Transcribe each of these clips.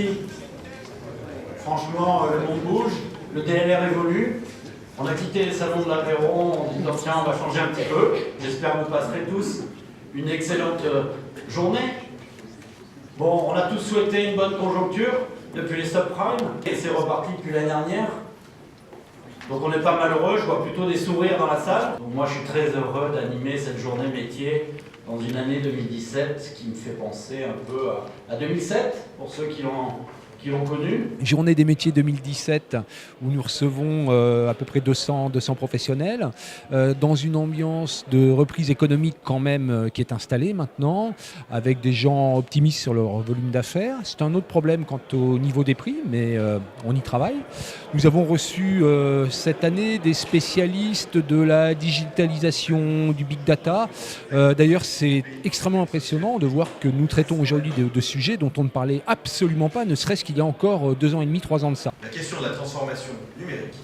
ici, franchement, le monde bouge, le DLR évolue. On a quitté les salons de l'Aveyron en disant tiens, on va changer un petit peu. J'espère que vous passerez tous une excellente journée. Bon, on a tous souhaité une bonne conjoncture depuis les subprimes et c'est reparti depuis l'année dernière. Donc on n'est pas malheureux, je vois plutôt des sourires dans la salle. Donc moi je suis très heureux d'animer cette journée métier dans une année 2017 qui me fait penser un peu à 2007 pour ceux qui l'ont connu. Journée des métiers 2017 où nous recevons à peu près 200 professionnels dans une ambiance de reprise économique quand même qui est installée maintenant avec des gens optimistes sur leur volume d'affaires. C'est un autre problème quant au niveau des prix mais on y travaille. Nous avons reçu cette année des spécialistes de la digitalisation, du big data. D'ailleurs c'est extrêmement impressionnant de voir que nous traitons aujourd'hui de sujets dont on ne parlait absolument pas, ne serait-ce qu'il y a encore 2 ans et demi, 3 ans de ça. La question de la transformation numérique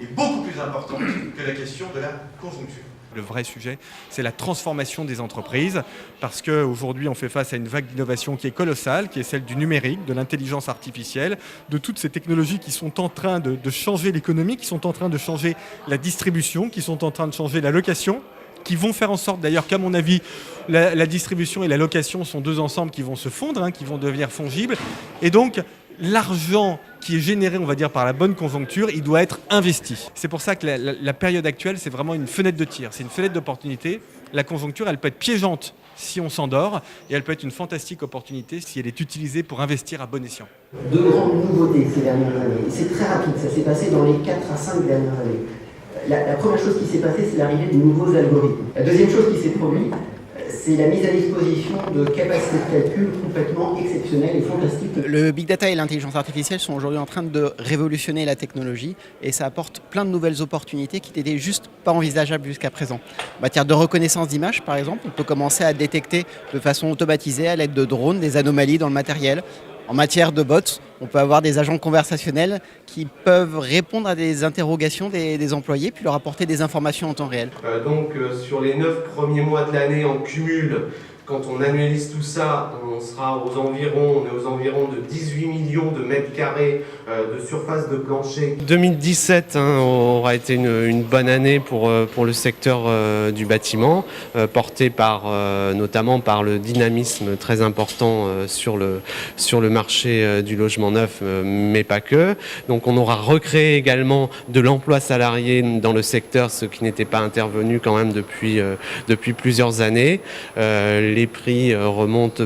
est beaucoup plus importante que la question de la conjoncture. Le vrai sujet, c'est la transformation des entreprises, parce qu'aujourd'hui, on fait face à une vague d'innovation qui est colossale, qui est celle du numérique, de l'intelligence artificielle, de toutes ces technologies qui sont en train de changer l'économie, qui sont en train de changer la distribution, qui sont en train de changer la location, qui vont faire en sorte d'ailleurs qu'à mon avis, la distribution et la location sont deux ensembles qui vont se fondre, qui vont devenir fongibles. Et donc, l'argent qui est généré, on va dire, par la bonne conjoncture, il doit être investi. C'est pour ça que la période actuelle, c'est vraiment une fenêtre de tir, c'est une fenêtre d'opportunité. La conjoncture, elle peut être piégeante si on s'endort, et elle peut être une fantastique opportunité si elle est utilisée pour investir à bon escient. Deux grandes nouveautés ces dernières années. C'est très rapide, ça s'est passé dans les 4 à 5 dernières années. La première chose qui s'est passée, c'est l'arrivée de nouveaux algorithmes. La deuxième chose qui s'est produite, c'est la mise à disposition de capacités de calcul complètement exceptionnelles et fantastiques. Le big data et l'intelligence artificielle sont aujourd'hui en train de révolutionner la technologie et ça apporte plein de nouvelles opportunités qui n'étaient juste pas envisageables jusqu'à présent. En matière de reconnaissance d'images, par exemple, on peut commencer à détecter de façon automatisée à l'aide de drones des anomalies dans le matériel. En matière de bots, on peut avoir des agents conversationnels qui peuvent répondre à des interrogations des employés puis leur apporter des informations en temps réel. Sur les 9 premiers mois de l'année en cumul, quand on annualise tout ça, on est aux environs de 18 millions de mètres carrés de surface de plancher. 2017 aura été une bonne année pour le secteur du bâtiment, porté notamment par le dynamisme très important sur le marché du logement neuf, mais pas que. Donc on aura recréé également de l'emploi salarié dans le secteur, ce qui n'était pas intervenu quand même depuis plusieurs années. Les prix remontent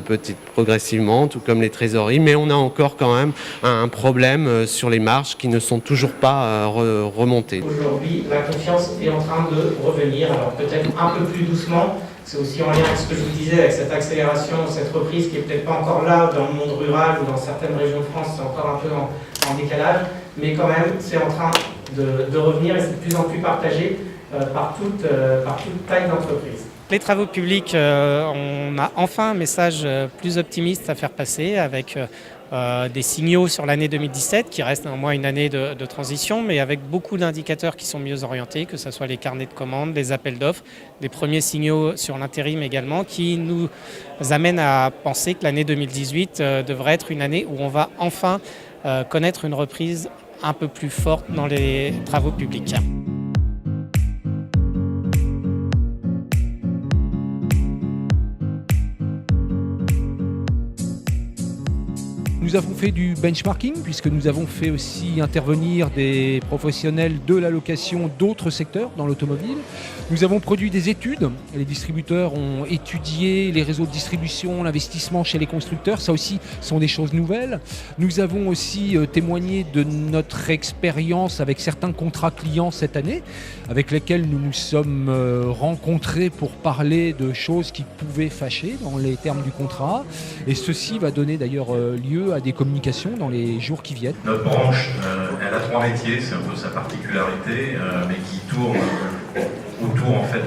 progressivement, tout comme les trésoreries, mais on a encore quand même un problème sur les marges qui ne sont toujours pas remontées. Aujourd'hui, la confiance est en train de revenir, alors peut-être un peu plus doucement. C'est aussi en lien avec ce que je vous disais, avec cette accélération, cette reprise qui n'est peut-être pas encore là dans le monde rural ou dans certaines régions de France, c'est encore un peu en décalage, mais quand même c'est en train de revenir et c'est de plus en plus partagé par toute taille d'entreprise. Les travaux publics, on a enfin un message plus optimiste à faire passer avec des signaux sur l'année 2017 qui reste néanmoins une année de transition, mais avec beaucoup d'indicateurs qui sont mieux orientés, que ce soit les carnets de commandes, les appels d'offres, des premiers signaux sur l'intérim également, qui nous amènent à penser que l'année 2018 devrait être une année où on va enfin connaître une reprise un peu plus forte dans les travaux publics. Nous avons fait du benchmarking puisque nous avons fait aussi intervenir des professionnels de la location d'autres secteurs dans l'automobile. Nous avons produit des études. Les distributeurs ont étudié les réseaux de distribution, l'investissement chez les constructeurs. Ça aussi sont des choses nouvelles. Nous avons aussi témoigné de notre expérience avec certains contrats clients cette année, avec lesquels nous nous sommes rencontrés pour parler de choses qui pouvaient fâcher dans les termes du contrat. Et ceci va donner d'ailleurs lieu à des communications dans les jours qui viennent. Notre branche, elle a 3 métiers, c'est un peu sa particularité, mais qui tourne autour en fait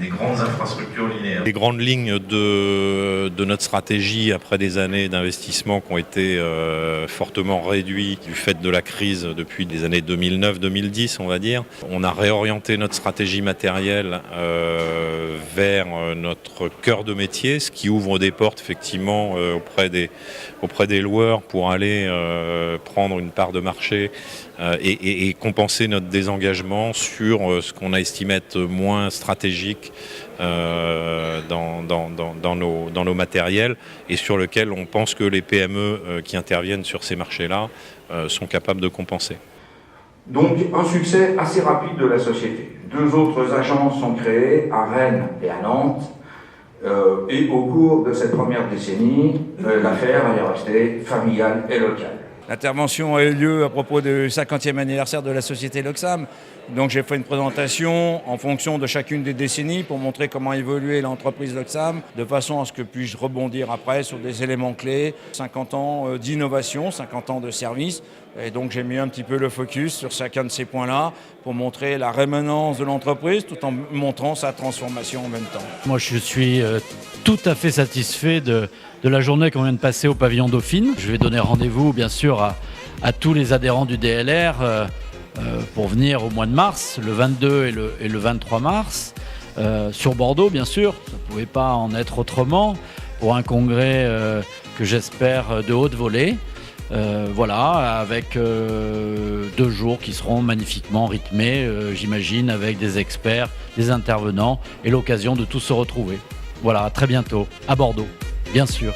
des grandes infrastructures infrastructure linéaire. Les grandes lignes de notre stratégie après des années d'investissement qui ont été fortement réduits du fait de la crise depuis les années 2009-2010, on va dire. On a réorienté notre stratégie matérielle vers notre cœur de métier, ce qui ouvre des portes effectivement auprès des loueurs pour aller prendre une part de marché et compenser notre désengagement sur ce qu'on a estimé être moins stratégique dans nos matériels et sur lequel on pense que les PME qui interviennent sur ces marchés-là sont capables de compenser. Donc un succès assez rapide de la société. 2 autres agences sont créées à Rennes et à Nantes. Et au cours de cette première décennie, l'affaire est restée familiale et locale. L'intervention a eu lieu à propos du 50e anniversaire de la société Loxam. Donc j'ai fait une présentation en fonction de chacune des décennies pour montrer comment évoluait l'entreprise Loxam, de façon à ce que puisse rebondir après sur des éléments clés. 50 ans d'innovation, 50 ans de service. Et donc j'ai mis un petit peu le focus sur chacun de ces points-là pour montrer la rémanence de l'entreprise tout en montrant sa transformation en même temps. Moi je suis tout à fait satisfait de la journée qu'on vient de passer au pavillon Dauphine. Je vais donner rendez-vous bien sûr à tous les adhérents du DLR pour venir au mois de mars, le 22 et le 23 mars, sur Bordeaux bien sûr, ça ne pouvait pas en être autrement, pour un congrès que j'espère de haute volée. Voilà, avec 2 jours qui seront magnifiquement rythmés, j'imagine, avec des experts, des intervenants et l'occasion de tous se retrouver. Voilà, à très bientôt, à Bordeaux, bien sûr.